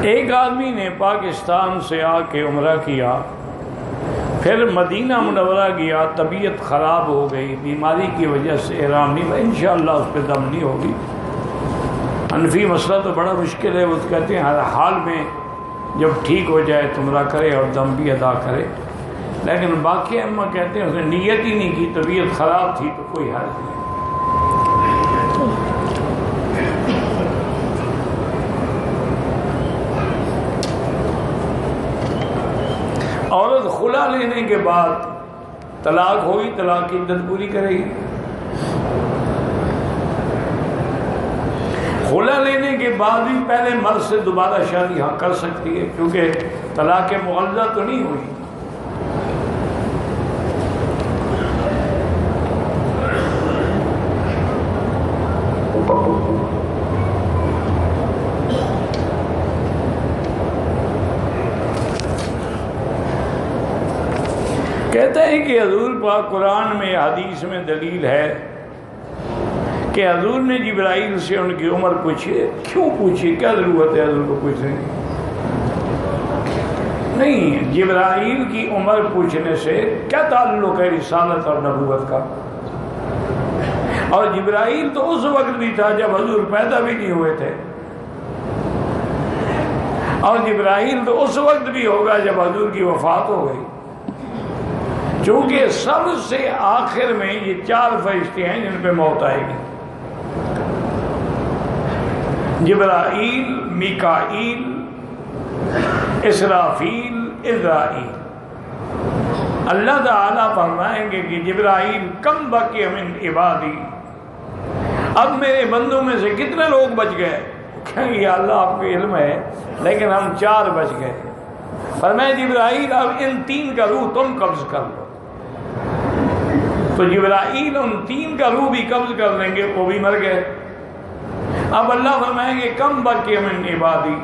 ایک آدمی نے پاکستان سے آ کے عمرہ کیا، پھر مدینہ منورہ گیا، طبیعت خراب ہو گئی، بیماری کی وجہ سے احرام نہیں، انشاءاللہ اس پہ دم نہیں ہوگی۔ حنفی مسئلہ تو بڑا مشکل ہے، وہ کہتے ہیں ہر حال میں جب ٹھیک ہو جائے تو عمرہ کرے اور دم بھی ادا کرے، لیکن باقی امہ کہتے ہیں اس نے نیت ہی نہیں کی، طبیعت خراب تھی تو کوئی حرج نہیں۔ عورت خلا لینے کے بعد طلاق ہوئی، طلاق کی عدت پوری کرے گی۔ خلا لینے کے بعد بھی پہلے مرد سے دوبارہ شادی کر سکتی ہے، کیونکہ طلاق مغلظہ تو نہیں ہوئی۔ کہتا ہے کہ حضور پاک قرآن میں حدیث میں دلیل ہے کہ حضور نے جبرائیل سے ان کی عمر پوچھی۔ کیوں پوچھی؟ کیا ضرورت ہے حضور کو پوچھنے کی؟ نہیں، جبرائیل کی عمر پوچھنے سے کیا تعلق ہے رسالت اور نبوت کا؟ اور جبرائیل تو اس وقت بھی تھا جب حضور پیدا بھی نہیں ہوئے تھے، اور جبرائیل تو اس وقت بھی ہوگا جب حضور کی وفات ہو گئی، چونکہ سب سے آخر میں یہ 4 فرشتے ہیں جن پہ موت آئے گی: جبرائیل، میکائیل، اسرافیل، عزرائیل۔ اللہ تعالیٰ فرمائیں گے کہ جبرائیل کم بقی من عبادی، اب میرے بندوں میں سے کتنے لوگ بچ گئے؟ کہیں گے اللہ آپ کو علم ہے، لیکن ہم 4 بچ گئے۔ فرمایا جبرائیل اب ان 3 کا روح تم قبض کر لو، تو جبرائیل ان 3 کا روح بھی قبض کر لیں گے، وہ بھی مر گئے۔ اب اللہ فرمائیں گے کم بقی من عبادی،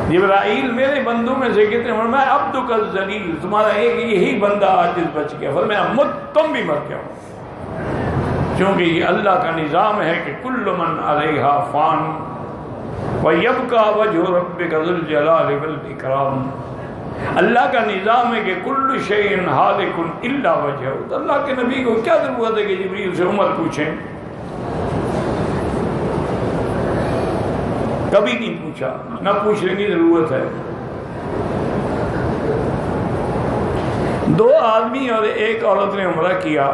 جبرائیل میرے بندوں میں سے کتنے؟ فرمایا عبدک الذلیل، تمہارا ایک یہی بندہ عاجز بچ گیا۔ فرمایا مت، تم بھی مر جاؤ، کیونکہ یہ اللہ کا نظام ہے کہ کل من علیہا فان ویبقی وجہ ربک ذو الجلال والاکرام۔ اللہ کا نظام ہے کہ کل شیء ہالک الا وجہہ۔ تو اللہ کے نبی کو کیا ضرورت ہے کہ جبریل سے عمر پوچھیں؟ کبھی نہیں پوچھا، نہ پوچھنے کی ضرورت ہے۔ 2 آدمی اور 1 عورت نے عمرہ کیا،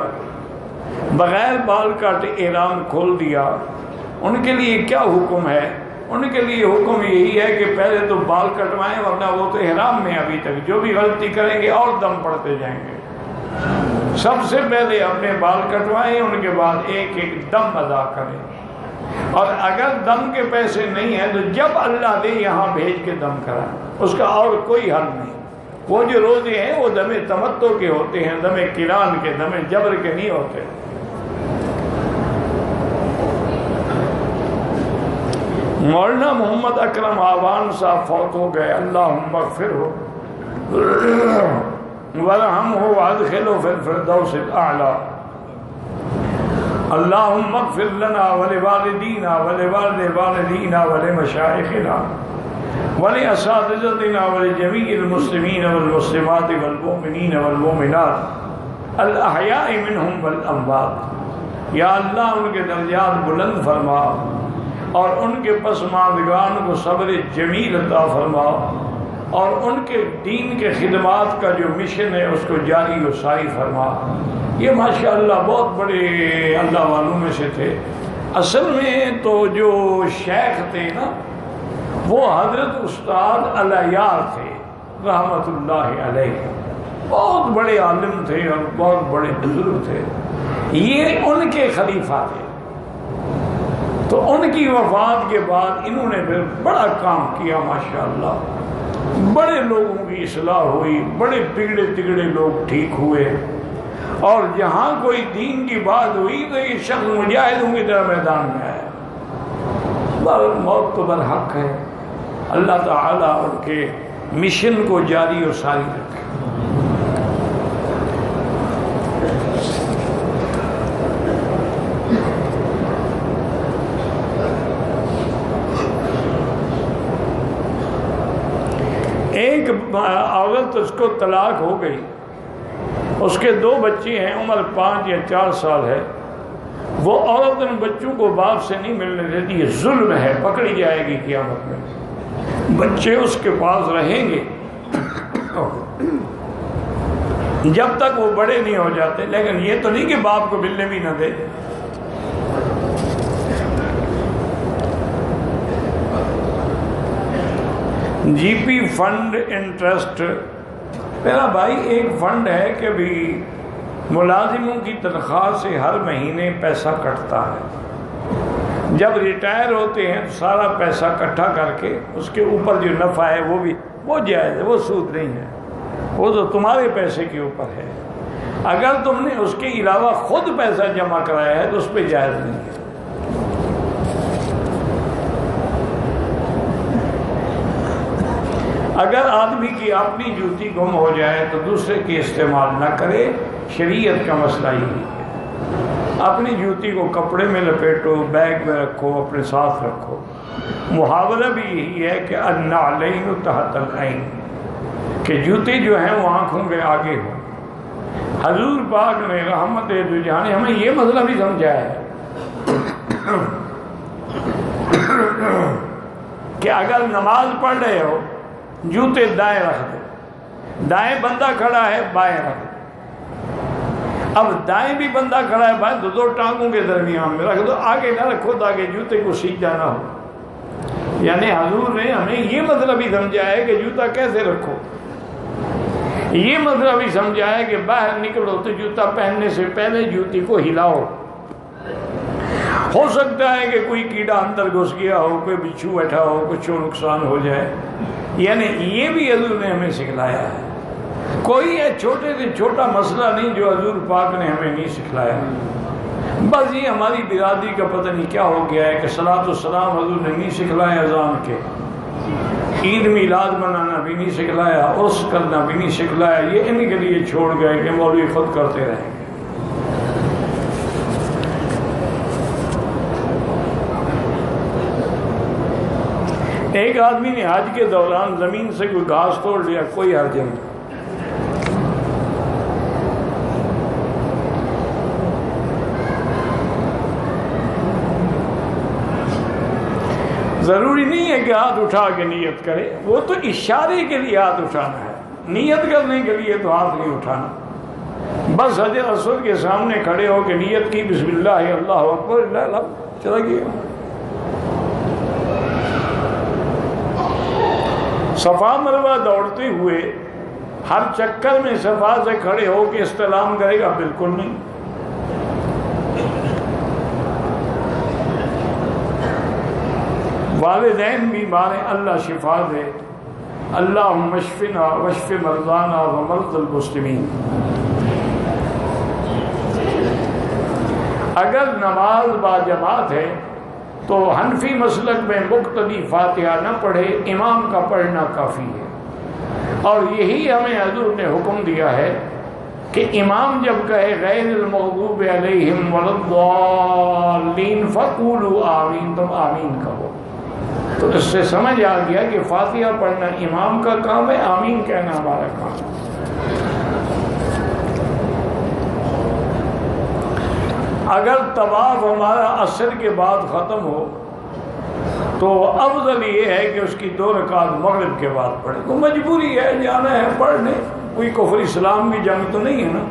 بغیر بال کاٹے احرام کھول دیا، ان کے لیے کیا حکم ہے؟ ان کے لیے حکم یہی ہے کہ پہلے تو بال کٹوائیں، ورنہ وہ تو احرام میں ابھی تک جو بھی غلطی کریں گے اور دم پڑتے جائیں گے۔ سب سے پہلے اپنے بال کٹوائیں، ان کے بعد ایک دم ادا کریں، اور اگر دم کے پیسے نہیں ہیں تو جب اللہ دے یہاں بھیج کے دم کرائیں، اس کا اور کوئی حل نہیں۔ وہ جو روزے ہیں وہ دم تمتع کے ہوتے ہیں، دم قران کے، دم جبر کے نہیں ہوتے۔ مولانا محمد اکرم آوان صاحب فوت ہو گئے، اللہم اغفرہ وارحمہ وادخلہ فی الفردوس الاعلی۔ اللہم اغفر لنا ولوالدینا ولوالد والدینا ولمشائخنا ولاساتذتنا ولجمیع المسلمین والمسلمات والمؤمنین والمؤمنات الاحیاء منہم والاموات۔ یا اللہ ان کے درجات بلند فرما، اور ان کے پسماندگان کو صبر جمیل عطا فرما، اور ان کے دین کے خدمات کا جو مشن ہے اس کو جاری و ساری فرما۔ یہ ماشاءاللہ بہت بڑے اللہ والوں میں سے تھے۔ اصل میں تو جو شیخ تھے نا، وہ حضرت استاد الیار تھے رحمت اللہ علیہ، بہت بڑے عالم تھے اور بہت بڑے بزرگ تھے، یہ ان کے خلیفہ تھے۔ تو ان کی وفات کے بعد انہوں نے پھر بڑا کام کیا ماشاءاللہ، بڑے لوگوں کی اصلاح ہوئی، بڑے بگڑے تگڑے لوگ ٹھیک ہوئے، اور جہاں کوئی دین کی بات ہوئی تو یہ شخص مجاہدوں کی طرح میدان میں آیا۔ موت تو برحق ہے، اللہ تعالیٰ ان کے مشن کو جاری و ساری رکھے۔ عورت اس کو طلاق ہو گئی، اس کے 2 بچے ہیں، عمر 5 یا 4 سال ہے، وہ عورت ان بچوں کو باپ سے نہیں ملنے دیتی، یہ ظلم ہے، پکڑی جائے گی قیامت میں۔ بچے اس کے پاس رہیں گے جب تک وہ بڑے نہیں ہو جاتے، لیکن یہ تو نہیں کہ باپ کو ملنے بھی نہ دے۔ جی پی فنڈ انٹرسٹ، میرا بھائی ایک فنڈ ہے کہ بھی ملازموں کی تنخواہ سے ہر مہینے پیسہ کٹتا ہے، جب ریٹائر ہوتے ہیں تو سارا پیسہ اکٹھا کر کے اس کے اوپر جو نفع ہے وہ جائز ہے، وہ سود نہیں ہے، وہ تو تمہارے پیسے کے اوپر ہے۔ اگر تم نے اس کے علاوہ خود پیسہ جمع کرایا ہے تو اس پہ جائز نہیں ہے۔ اگر آدمی کی اپنی جوتی گم ہو جائے تو دوسرے کی استعمال نہ کرے، شریعت کا مسئلہ یہی ہے۔ اپنی جوتی کو کپڑے میں لپیٹو، بیگ میں رکھو، اپنے ساتھ رکھو۔ محاورہ بھی یہی ہے کہ النعلین تحت العین، کہ جوتے جو ہیں وہ آنکھوں کے آگے ہوں۔ حضور پاک نے رحمت دو جہاں نے ہمیں یہ مسئلہ بھی سمجھایا ہے کہ اگر نماز پڑھ رہے ہو جوتے دائیں رکھ دو، دائیں بندہ کھڑا ہے بائیں رکھ دو۔ اب دائیں بھی بندہ کھڑا ہے بائیں، تو 2 ٹانگوں کے درمیان میں رکھ دو، آگے نہ رکھو تاکہ جوتے کو سیدھا نہ ہو۔ یعنی حضور نے ہمیں یہ مسئلہ بھی سمجھایا ہے کہ جوتا کیسے رکھو، یہ مسئلہ بھی سمجھایا ہے کہ باہر نکلو تو جوتا پہننے سے پہلے جوتی کو ہلاؤ۔ ہو سکتا ہے کہ کوئی کیڑا اندر گھس گیا ہو، کوئی بچھو بیٹھا ہو، کچھ نقصان ہو جائے، یعنی یہ بھی حضور نے ہمیں سکھلایا ہے۔ کوئی چھوٹے سے چھوٹا مسئلہ نہیں جو حضور پاک نے ہمیں نہیں سکھلایا۔ بس یہ ہماری برادری کا پتہ نہیں کیا ہو گیا ہے کہ صلاۃ والسلام حضور نے نہیں سکھلایا اذان کے، عید میلاد منانا بھی نہیں سکھلایا، عرس کرنا بھی نہیں سکھلایا، یہ ان کے لیے چھوڑ گئے کہ مولوی خود کرتے رہیں گے۔ ایک آدمی نے حج کے دوران زمین سے کوئی گھاس توڑ لیا، کوئی حرج نہیں۔ ضروری نہیں ہے کہ ہاتھ اٹھا کے نیت کرے، وہ تو اشارے کے لیے ہاتھ اٹھانا ہے، نیت کرنے کے لیے تو ہاتھ نہیں اٹھانا۔ بس حجر اسود کے سامنے کھڑے ہو کے نیت کی، بسم اللہ اللہ اکبر، اللہ چلا گیا۔ صفا مروہ دوڑتے ہوئے ہر چکر میں صفا سے کھڑے ہو کے استلام کرے گا؟ بالکل نہیں۔ والدین بیمار ہیں، اللہ شفا دے، اللہم اشفنا واشف مرضانا ومرضى المسلمین۔ اگر نماز با جماعت ہے تو حنفی مسلک میں مقتدی فاتحہ نہ پڑھے، امام کا پڑھنا کافی ہے۔ اور یہی ہمیں حضور نے حکم دیا ہے کہ امام جب کہے غیر المغضوب علیہم ولا الضالین فقولوا آمین، تم آمین کہو۔ تو اس سے سمجھ آ گیا کہ فاتحہ پڑھنا امام کا کام ہے، آمین کہنا ہمارا کام ہے۔ اگر طواف ہمارا عصر کے بعد ختم ہو تو افضل یہ ہے کہ اس کی 2 رکعت مغرب کے بعد پڑھے۔ تو مجبوری ہے، جانا ہے پڑھنے، کوئی کفر اسلام کی جنگ تو نہیں ہے نا،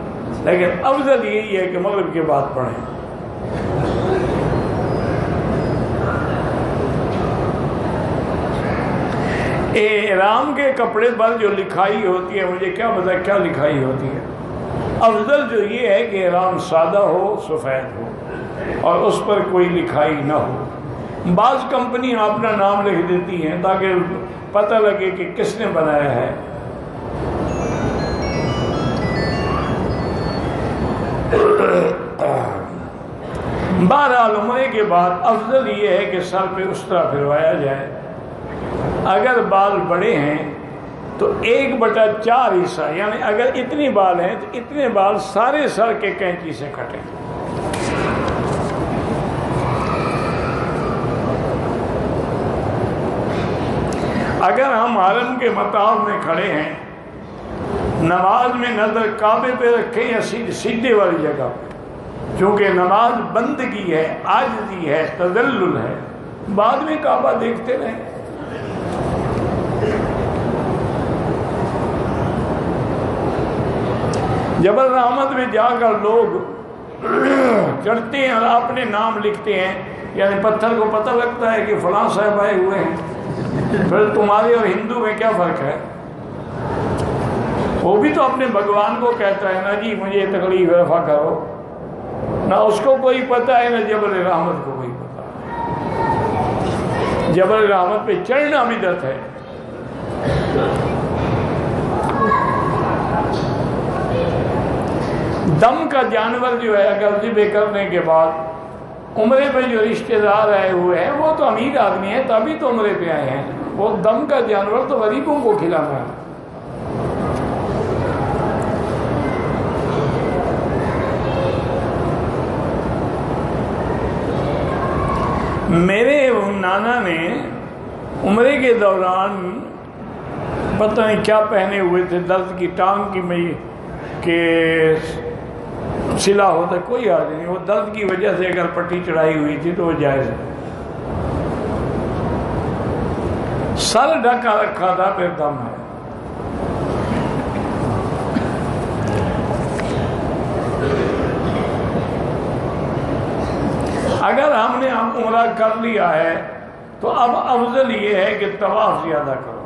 لیکن افضل یہی ہے کہ مغرب کے بعد پڑھیں۔ احرام کے کپڑے پر جو لکھائی ہوتی ہے، مجھے کیا پتا کیا لکھائی ہوتی ہے؟ افضل جو یہ ہے کہ احرام سادہ ہو، سفید ہو اور اس پر کوئی لکھائی نہ ہو۔ بعض کمپنیاں اپنا نام لکھ دیتی ہیں تاکہ پتہ لگے کہ کس نے بنایا ہے۔ بہرحال عمرے کے بعد افضل یہ ہے کہ سر پہ اس طرح پھروایا جائے۔ اگر بال بڑے ہیں تو 1/4 حصہ، یعنی اگر اتنی بال ہیں تو اتنے بال سارے سر کے کینچی سے کٹیں۔ اگر ہم حرم کے مطاف میں کھڑے ہیں، نماز میں نظر کعبے پہ رکھیں یا سیدھے والی جگہ پہ، چونکہ نماز بندگی ہے، عاجزی ہے، تذلل ہے، بعد میں کعبہ دیکھتے رہیں۔ جبل رحمت میں جا کر لوگ چڑھتے ہیں اور اپنے نام لکھتے ہیں، یعنی پتھر کو پتہ لگتا ہے کہ فلاں صاحب آئے ہوئے ہیں، پھر تمہارے اور ہندو میں کیا فرق ہے؟ وہ بھی تو اپنے بھگوان کو کہتا ہے نا جی مجھے تکلیف رفع کرو، نہ اس کو کوئی پتہ ہے نہ جبل رحمت کو کوئی پتہ ہے۔ جبل رحمت پہ چڑھنا بدعت ہے۔ دم کا جانور جو ہے اگر ذبح کرنے کے بعد عمرے پہ جو رشتہ دار آئے ہوئے ہیں وہ تو امیر آدمی ہیں، تبھی تو عمرے پہ آئے ہیں، وہ دم کا جانور تو غریبوں کو کھلانا ہے۔ میرے نانا نے عمرے کے دوران پتہ نہیں کیا پہنے ہوئے تھے، درد کی ٹانگ کی میں کہ سلا ہوتا ہے، کوئی حرج نہیں، وہ درد کی وجہ سے اگر پٹی چڑھائی ہوئی تھی تو وہ جائز ہے۔ سر ڈھکا رکھا تھا، پھر دم ہے۔ اگر ہم نے عمرہ کر لیا ہے تو اب افضل یہ ہے کہ طواف زیادہ کرو،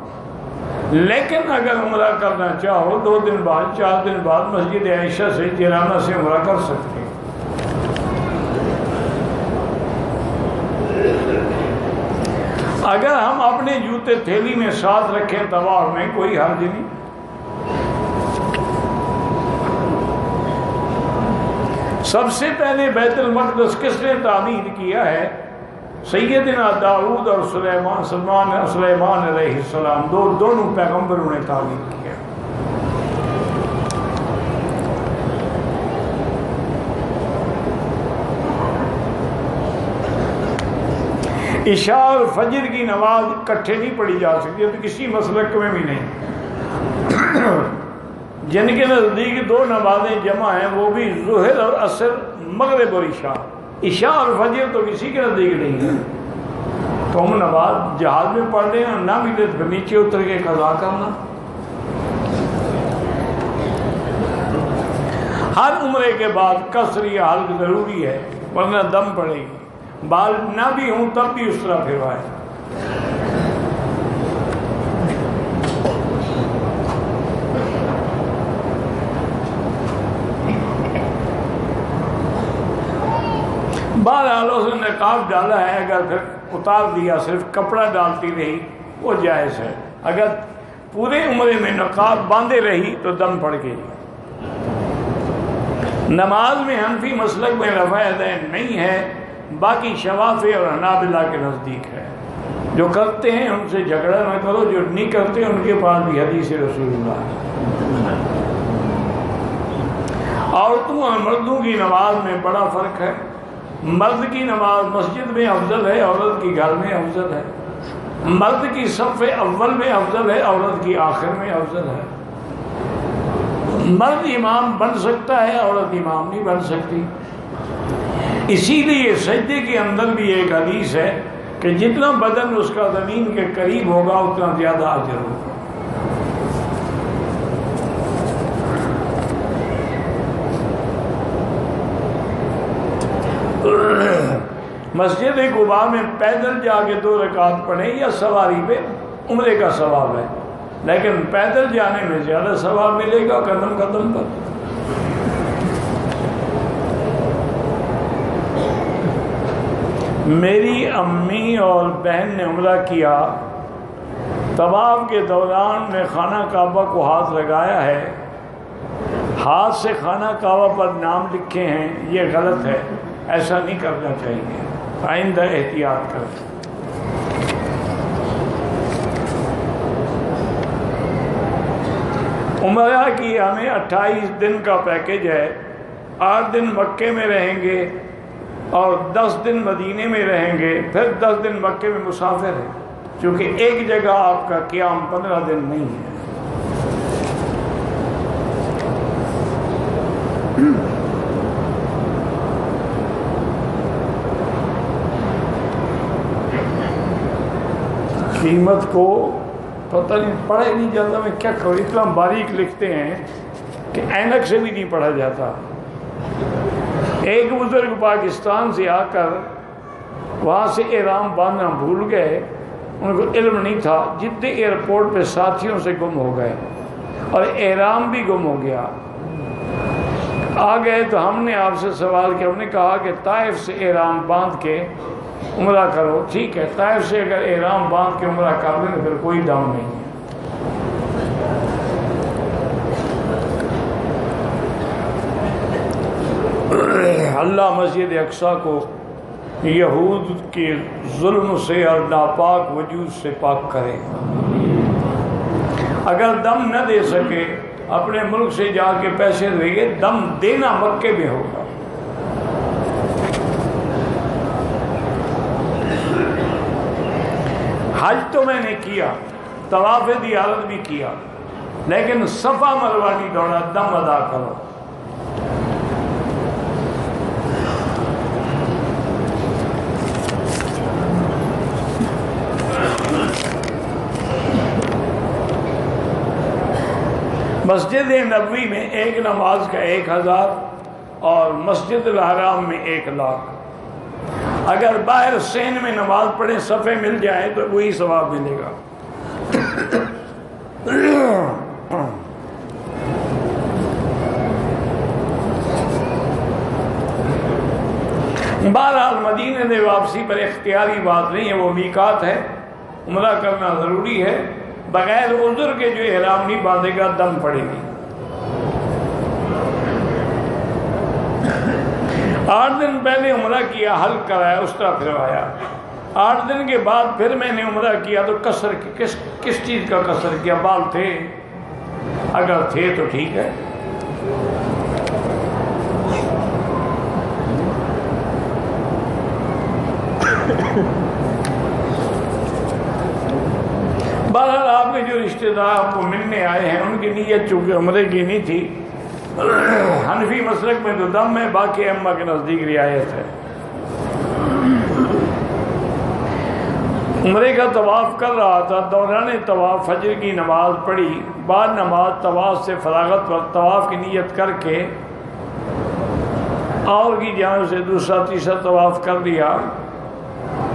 لیکن اگر عمرہ کرنا چاہو 2 دن بعد 4 دن بعد مسجد عائشہ سے جیرانہ سے عمرہ کر سکتے ہیں۔ اگر ہم اپنے جوتے تھیلی میں ساتھ رکھیں طواف میں کوئی حرج نہیں۔ سب سے پہلے بیت المقدس کس نے تعمیر کیا ہے؟ سیدنا داؤد اور سلیمان علیہ السلام، دونوں پیغمبروں نے تعمیر کیا۔ عشاء اور فجر کی نماز اکٹھے نہیں پڑھی جا سکتی، تو کسی مسلک میں بھی نہیں۔ جن کے نزدیک 2 نمازیں جمع ہیں وہ بھی ظہر اور عصر، مغرب اور عشاء۔ عشاء اور فجر تو کسی کے نزدیک نہیں ہے۔ تو ہم نماز جہاز میں پڑھ رہے ہیں، نہ ملے تو نیچے اتر کے قضا کرنا۔ ہر عمرے کے بعد قصر یا حلق ضروری ہے، ورنہ دم پڑے گی۔ بال نہ بھی ہوں تب بھی اس طرح پھروائے۔ بہرحال اس نے نقاب ڈالا ہے، اگر پھر اتار دیا صرف کپڑا ڈالتی رہی وہ جائز ہے۔ اگر پورے عمرے میں نقاب باندھے رہی تو دم پڑ گئی۔ نماز میں حنفی مسلک میں رفع یدین نہیں ہے، باقی شوافی اور حنابلہ کے نزدیک ہے۔ جو کرتے ہیں ان سے جھگڑا نہ کرو، جو نہیں کرتے ان کے پاس بھی حدیث رسول اللہ ہے۔ عورتوں اور مردوں کی نماز میں بڑا فرق ہے۔ مرد کی نماز مسجد میں افضل ہے، عورت کی گھر میں افضل ہے۔ مرد کی صف اول میں افضل ہے، عورت کی آخر میں افضل ہے۔ مرد امام بن سکتا ہے، عورت امام نہیں بن سکتی۔ اسی لیے سجدے کے اندر بھی ایک حدیث ہے کہ جتنا بدن اس کا زمین کے قریب ہوگا اتنا زیادہ اجر ہوگا۔ مسجد قباء میں پیدل جا کے 2 رکعت پڑھیں یا سواری پہ، عمرے کا ثواب ہے، لیکن پیدل جانے میں زیادہ ثواب ملے گا قدم قدم پر۔ میری امی اور بہن نے عمرہ کیا، طواف کے دوران میں خانہ کعبہ کو ہاتھ لگایا ہے، ہاتھ سے خانہ کعبہ پر نام لکھے ہیں، یہ غلط ہے، ایسا نہیں کرنا چاہیے، آئندہ احتیاط کریں۔ عمرہ کی ہمیں 28 دن کا پیکج ہے، 8 دن مکے میں رہیں گے اور 10 دن مدینے میں رہیں گے، پھر 10 دن مکے میں مسافر ہیں۔ چونکہ ایک جگہ آپ کا قیام 15 دن نہیں ہے۔ قیمت کو پتہ نہیں، پڑھا ہی نہیں جاتا، میں کیا کروں، اتنا باریک لکھتے ہیں کہ اینک سے بھی نہیں پڑھا جاتا۔ ایک بزرگ پاکستان سے آ کر وہاں سے احرام باندھنا بھول گئے، ان کو علم نہیں تھا، جتنے ایئرپورٹ پہ ساتھیوں سے گم ہو گئے اور احرام بھی گم ہو گیا۔ آ گئے تو ہم نے آپ سے سوال کیا، ہم نے کہا کہ طائف سے احرام باندھ کے عمرہ کرو۔ ٹھیک ہے، طائف سے اگر احرام باندھ کے عمرہ کر لیں تو پھر کوئی دم نہیں ہے۔ اللہ مسجد اقصی کو یہود کے ظلم سے اور ناپاک وجود سے پاک کرے۔ اگر دم نہ دے سکے اپنے ملک سے جا کے پیسے دے گے، دم دینا مکے میں ہوگا۔ حج تو میں نے کیا، طواف زیارت بھی کیا، لیکن صفا مروہ نہیں دوڑا، دم ادا کرو۔ مسجد نبوی میں ایک نماز کا 1000 اور مسجد الحرام میں 1,00,000۔ اگر باہر سین میں نماز پڑھیں صفے مل جائیں تو وہی ثواب ملے گا۔ بہرحال مدینے میں واپسی پر اختیاری بات نہیں ہے، وہ میقات ہے، عمرہ کرنا ضروری ہے۔ بغیر عذر کے جو احرام نہیں باندھے گا دم پڑے گی۔ 8 دن پہلے عمرہ کیا، حلق کرایا، اس طرح پھروایا۔ 8 دن کے بعد پھر میں نے عمرہ کیا تو قصر کس چیز کا قصر کیا؟ بال تھے؟ اگر تھے تو ٹھیک ہے۔ بہرحال آپ کے جو رشتہ دار آپ کو ملنے آئے ہیں ان کی نیت چونکہ عمرے کی نہیں تھی، حنفی مسلک میں تو دم ہے، باقی ائمہ کے نزدیک رعایت ہے۔ عمرے کا طواف کر رہا تھا، دوران طواف فجر کی نماز پڑھی، بعد نماز طواف سے فراغت پر طواف کی نیت کر کے اور کی جانب سے دوسرا تیسرا طواف کر دیا۔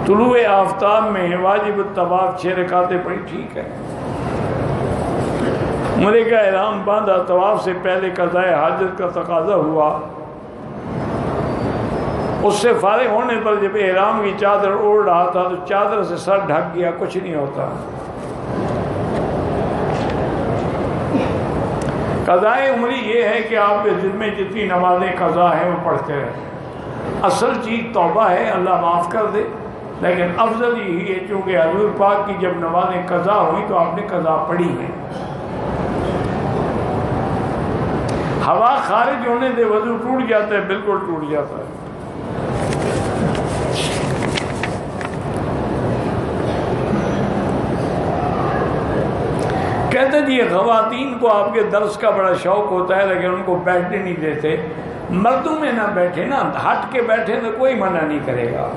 طلوع آفتاب میں واجب الطواف 6 رکعتیں پڑھی، ٹھیک ہے۔ عمرے کا احرام باندھا، طواف سے پہلے قضاء حاجت کا تقاضا ہوا، اس سے فارغ ہونے پر جب احرام کی چادر اوڑھ رہا تھا تو چادر سے سر ڈھک گیا، کچھ نہیں ہوتا۔ قضاء عمری یہ ہے کہ آپ کے ذمے جتنی نمازیں قضا ہیں وہ پڑھتے رہیں۔ اصل چیز توبہ ہے، اللہ معاف کر دے، لیکن افضل یہی ہے چونکہ حضور پاک کی جب نمازیں قضا ہوئی تو آپ نے قضا پڑھی ہے۔ ہوا خارج ہونے سے وضو ٹوٹ جاتا ہے، بالکل ٹوٹ جاتا ہے۔ کہتے ہیں جی خواتین کو آپ کے درس کا بڑا شوق ہوتا ہے لیکن ان کو بیٹھنے نہیں دیتے۔ مردوں میں نہ بیٹھے نا، ہٹ کے بیٹھے تو کوئی منع نہیں کرے گا۔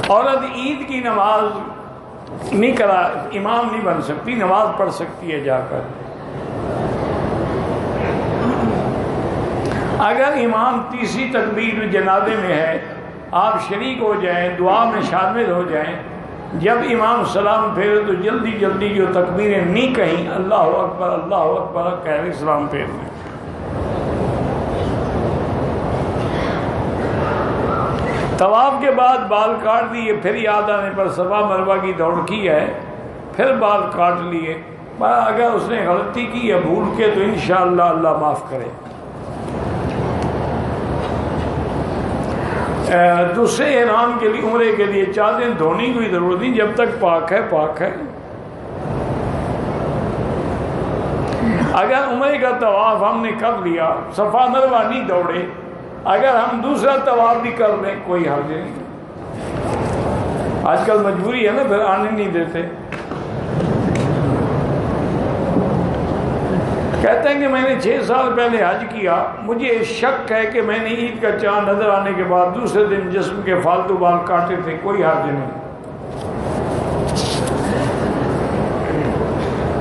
عورت عید کی نماز نہیں کرا، امام نہیں بن سکتی، نماز پڑھ سکتی ہے جا کر۔ اگر امام تیسری تکبیر جنازے میں ہے، آپ شریک ہو جائیں، دعا میں شامل ہو جائیں، جب امام سلام پھیرے تو جلدی جلدی جو تکبیریں نہیں کہیں، اللہ اکبر کہہ کے سلام پھیر دیں۔ طواف کے بعد بال کاٹ دیے، پھر یاد آنے پر صفا مروہ کی دوڑ کی ہے، پھر بال کاٹ لیے۔ اگر اس نے غلطی کی ہے بھول کے تو انشاءاللہ اللہ معاف کرے۔ دوسرے احرام کے لیے، عمرے کے لیے چادریں دھونے کی ضرورت نہیں، جب تک پاک ہے پاک ہے۔ اگر عمرے کا طواف ہم نے کر لیا، صفا مروہ نہیں دوڑے، اگر ہم دوسرا طواف بھی کر لیں کوئی حرج نہیں۔ آج کل مجبوری ہے نا، پھر آنے نہیں دیتے۔ کہتے ہیں کہ میں نے 6 سال پہلے حج کیا، مجھے شک ہے کہ میں نے عید کا چاند نظر آنے کے بعد دوسرے دن جسم کے فالتو بال کاٹے تھے، کوئی حرج نہیں۔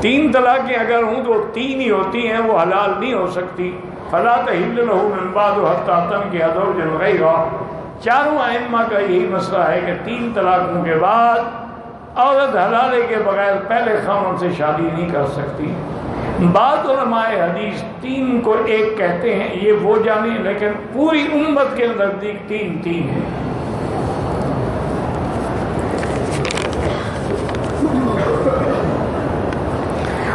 3 طلاقیں اگر ہوں تو 3 ہی ہوتی ہیں، وہ حلال نہیں ہو سکتی۔ فلا تحل له من بعد حتى تنكح زوجا غيره۔ چاروں ائمہ کا یہی مسئلہ ہے کہ 3 طلاقوں کے بعد عورت حلالے کے بغیر پہلے خاوند سے شادی نہیں کر سکتی۔ بعض علماء حدیث 3 کو 1 کہتے ہیں، یہ وہ جانے، لیکن پوری امت کے نزدیک 3 ہے۔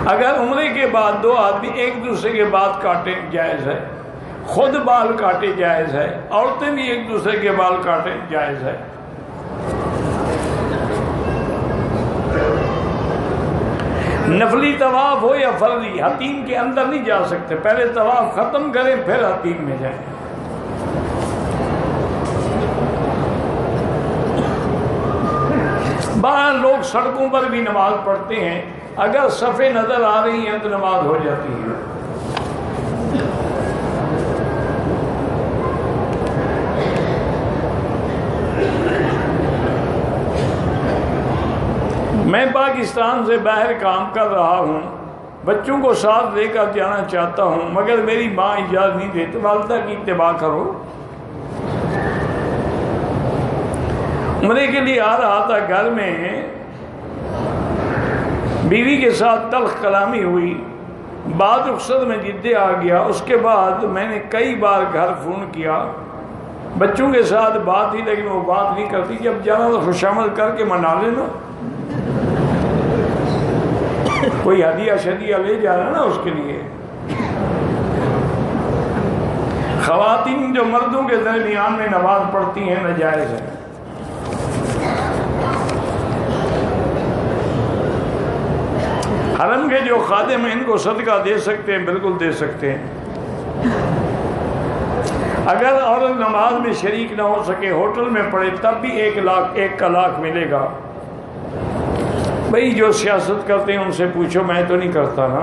اگر عمرے کے بعد 2 آدمی ایک دوسرے کے بال کاٹیں جائز ہے، خود بال کاٹے جائز ہے، عورتیں بھی ایک دوسرے کے بال کاٹیں جائز ہے۔ نفلی طواف ہو یا فرضی، حتیم کے اندر نہیں جا سکتے، پہلے طواف ختم کریں پھر حتیم میں جائیں۔ بعض لوگ سڑکوں پر بھی نماز پڑھتے ہیں، اگر صفیں نظر آ رہی ہیں تو نماز ہو جاتی ہے۔ میں پاکستان سے باہر کام کر رہا ہوں، بچوں کو ساتھ لے کر جانا چاہتا ہوں، مگر میری ماں اجازت نہیں دیتی۔ والدہ کی اتباع کرو۔ عمرے کے لیے آ رہا تھا، گھر میں بیوی کے ساتھ تلخ کلامی ہوئی، بعد رخصت میں جدے آ گیا۔ اس کے بعد میں نے کئی بار گھر فون کیا، بچوں کے ساتھ بات ہی، لیکن وہ بات نہیں کرتی۔ جب جانا تو خوشامد کر کے منا لینا، کوئی ہدیہ شدیہ لے جانا نا اس کے لیے۔ خواتین جو مردوں کے درمیان میں نماز پڑھتی ہیں ناجائز ہے۔ حرم کے جو خادم ہیں ان کو صدقہ دے سکتے ہیں، بالکل دے سکتے ہیں۔ اگر عورت نماز میں شریک نہ ہو سکے، ہوٹل میں پڑھے، تب بھی 1 لاکھ ملے گا۔ بھئی جو سیاست کرتے ہیں ان سے پوچھو، میں تو نہیں کرتا نا۔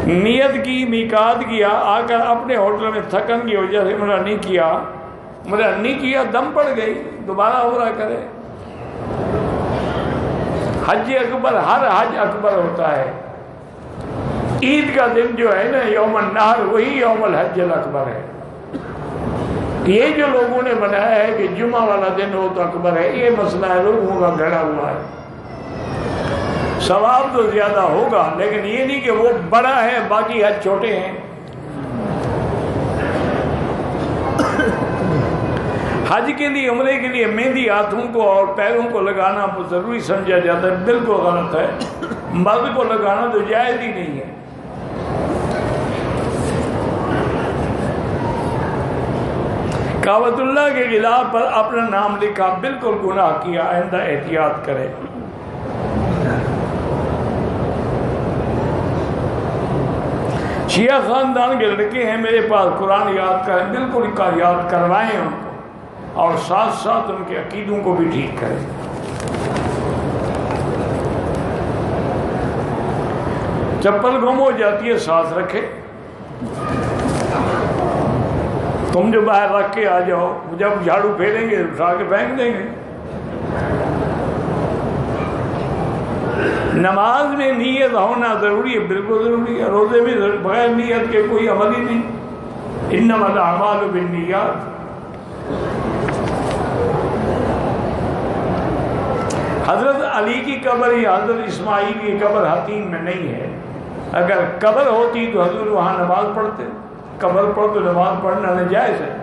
نیت کی، میقات کیا، آ کر اپنے ہوٹل میں تھکن کی وجہ سے عمرہ نہیں کیا، دم پڑ گئی، دوبارہ عمرہ کرے۔ حج اکبر، ہر حج اکبر ہوتا ہے۔ عید کا دن جو ہے نا یوم النحر، وہی یوم الحج الاکبر ہے۔ یہ جو لوگوں نے بنایا ہے کہ جمعہ والا دن ہو تو اکبر ہے، یہ مسئلہ ہے لوگوں کا گھڑا ہوا ہے۔ ثواب تو زیادہ ہوگا، لیکن یہ نہیں کہ وہ بڑا ہے باقی حج چھوٹے ہیں۔ حج کے لیے، عمرے کے لیے مہندی ہاتھوں کو اور پیروں کو لگانا ضروری سمجھا جاتا ہے، بالکل غلط ہے۔ مرد کو لگانا تو جائز ہی نہیں ہے۔ کعبۃ اللہ کے غلاف پر اپنا نام لکھا، بالکل گناہ کیا، آئندہ احتیاط کرے۔ شیعہ خاندان کے لڑکے ہیں میرے پاس، قرآن یاد کریں، بالکل یاد کروائیں ان کو، اور ساتھ ساتھ ان کے عقیدوں کو بھی ٹھیک کریں۔ چپل گم ہو جاتی ہے، ساتھ رکھے۔ تم جو باہر رکھ کے آ جاؤ، جب جھاڑو پھیریں گے اٹھا کے پھینک دیں گے۔ نماز میں نیت ہونا ضروری ہے، بالکل ضروری ہے۔ روزے میں بغیر نیت کے کوئی عمل ہی نہیں۔ انما الاعمال بالنیات۔ حضرت علی کی قبر یا حضرت اسماعیل کی قبر حتیم میں نہیں ہے۔ اگر قبر ہوتی تو حضور وہاں نماز پڑھتے، قبر پر تو نماز پڑھنا ناجائز ہے۔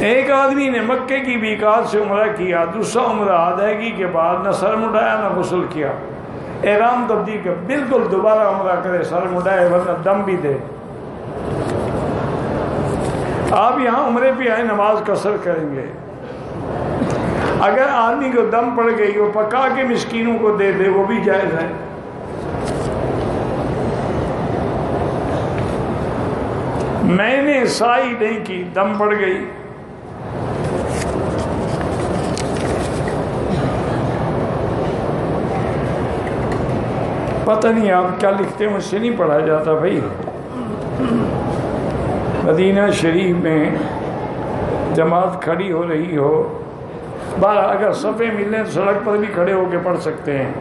ایک آدمی نے مکے کی میقات سے عمرہ کیا، دوسرا عمرہ ادائیگی کے بعد نہ سر مڈایا نہ غسل کیا، احرام تبدیل کیا، بالکل دوبارہ عمرہ کرے، سر مڈائے ورنہ دم بھی دے۔ آپ یہاں عمرے پہ آئے، نماز قصر کریں گے۔ اگر آدمی کو دم پڑ گئی، وہ پکا کے مسکینوں کو دے دے، وہ بھی جائز ہے۔ میں نے سائی نہیں کی، دم پڑ گئی۔ پتہ نہیں آپ کیا لکھتے ہیں، مجھ سے نہیں پڑھا جاتا بھائی۔ مدینہ شریف میں جماعت کھڑی ہو رہی ہو، اگر صفے ملیں تو سڑک پر بھی کھڑے ہو کے پڑھ سکتے ہیں۔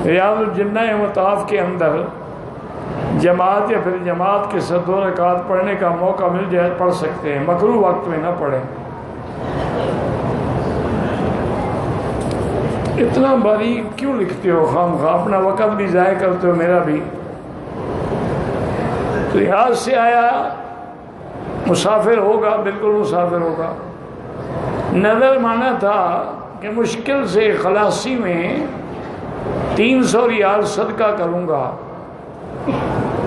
ریاض الجنہ مطاف کے اندر جماعت یا پھر جماعت کے ساتھ 2 رکعت پڑھنے کا موقع مل جائے پڑھ سکتے ہیں، مکروہ وقت میں نہ پڑھیں۔ اتنا باریک کیوں لکھتے ہو خام خواہ، اپنا وقت بھی ضائع کرتے ہو، میرا بھی۔ تو یہاں سے آیا مسافر ہوگا، بالکل مسافر ہوگا۔ نظر مانا تھا کہ مشکل سے خلاصی میں 300 ریال صدقہ کروں گا،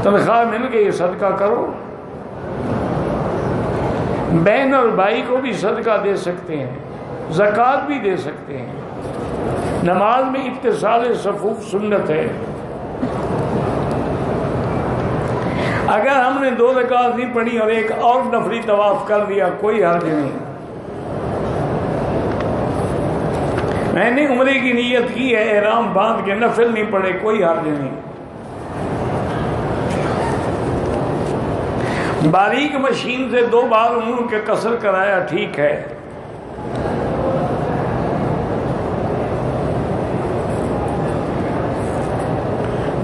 تنخواہ مل گئی، صدقہ کرو۔ بہن اور بھائی کو بھی صدقہ دے سکتے ہیں، زکوٰۃ بھی دے سکتے ہیں۔ نماز میں اتصال صفوف سنت ہے۔ اگر ہم نے 2 رکعت نہیں پڑھی اور ایک اور نفلی طواف کر لیا، کوئی حرج نہیں۔ میں نے عمرے کی نیت کی ہے، احرام باندھ کے نفل نہیں پڑھے، کوئی حرج نہیں۔ باریک مشین سے 2 بار عمر کے قصر کرایا، ٹھیک ہے۔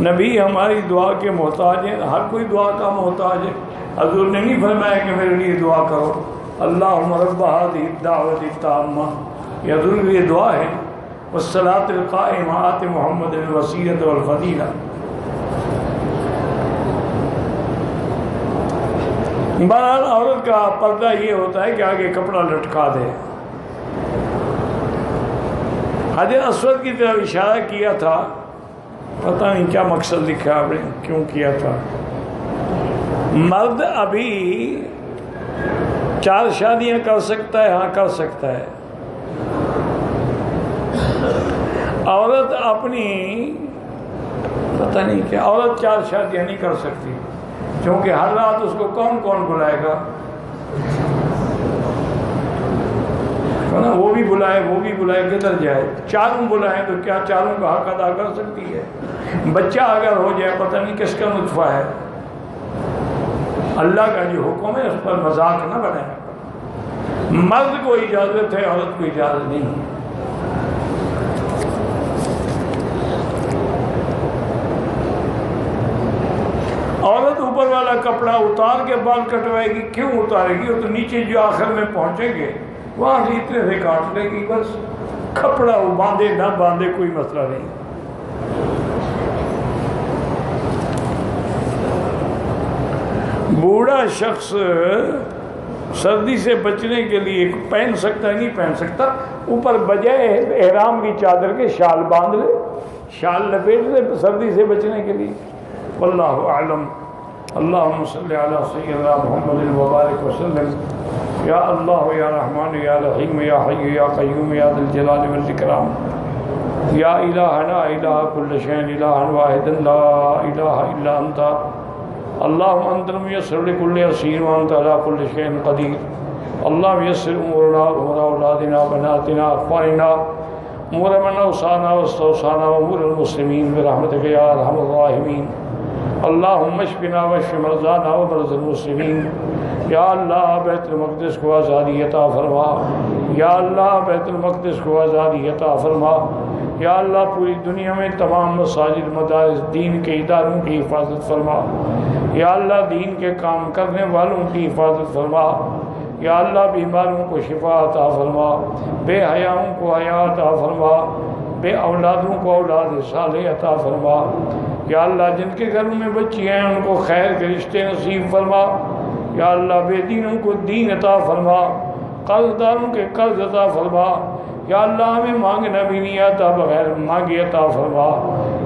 نبی ہماری دعا کے محتاج ہیں، ہر کوئی دعا کا محتاج ہے۔ حضور نے نہیں فرمایا کہ میرے لیے دعا کرو، اللہم رب هذه الدعوۃ التامہ، یہ حضور کے لیے دعا ہے، والصلاۃ القائمہ آت محمد الوسیلۃ والفضیلہ۔ بہرحال عورت کا پردہ یہ ہوتا ہے کہ آگے کپڑا لٹکا دے۔ حجر اسود کی طرف اشارہ کیا تھا، پتہ نہیں کیا مقصد لکھا آپ نے، کیوں کیا تھا۔ مرد ابھی 4 شادیاں کر سکتا ہے، ہاں کر سکتا ہے۔ عورت اپنی پتہ نہیں کیا، عورت 4 شادیاں نہیں کر سکتی، کیونکہ ہر رات اس کو کون کون بلائے گا، وہ بھی بلائے وہ بھی بلائے، کدھر جائے؟ چاروں بلائیں تو کیا چاروں کا حق ادا کر سکتی ہے؟ بچہ اگر ہو جائے پتہ نہیں کس کا نطفہ ہے۔ اللہ کا جو حکم ہے اس پر مذاق نہ بنائے۔ مرد کو اجازت ہے، عورت کو اجازت نہیں ہے۔ عورت اوپر والا کپڑا اتار کے بال کٹوائے گی، کیوں اتارے گی؟ وہ تو نیچے جو آخر میں پہنچیں گے وہاں سے اتنے سے کاٹ لے گی، بس۔ کپڑا باندھے نہ باندھے کوئی مسئلہ نہیں۔ بوڑھا شخص سردی سے بچنے کے لیے پہن سکتا ہے، نہیں پہن سکتا، اوپر بجائے احرام کی چادر کے شال باندھ لے، شال لپیٹ لے سردی سے بچنے کے لیے۔ واللہ اعلم۔ اللہم صلی علی سیدنا محمد وبارک وسلم۔ یا اللہ یا رحمان یا رحیم یا حی یا قیوم یا ذی الجلال والاکرام، یا الہنا الہ کل شیء الہ واحد لا الہ الا انت، اللہم انت المیسر لکل عسیر وانت علی کل شیء قدیر، اللہم یسر امورنا امور اولادنا بناتنا اخواننا امور من اوصانا واستوصانا امور المسلمین برحمتک یا ارحم الراحمین، اللہم اشفنا واشف مرضانا ومرضى المسلمین۔ یا اللہ بیت المقدس کو آزادی عطا فرما، یا اللہ بیت المقدس کو آزادی عطا فرما، یا اللہ پوری دنیا میں تمام مساجد مدارس دین کے اداروں کی حفاظت فرما، یا اللہ دین کے کام کرنے والوں کی حفاظت فرما، یا اللہ بیماروں کو شفا عطا فرما، بے حیاؤں کو حیا عطا فرما، بے اولادوں کو اولاد صالح عطا فرما، یا اللہ جن کے گھروں میں بچی ہیں ان کو خیر کے رشتے نصیب فرما، یا اللہ بے دینوں کو دین عطا فرما، قرض داروں کے قرض عطا فرما، یا اللہ ہمیں مانگنا بھی نہیں آتا بغیر مانگے عطا فرما۔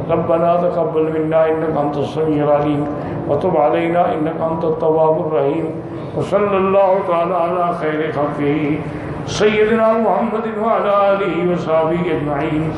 ربنا تقبل منا انک انت السمیع العلیم وتب علینا انک انت التواب الرحیم، وصلی اللہ تعالی علی خیر خلقہ سیدنا محمد وعلی آلہ وصحبہ اجمعین۔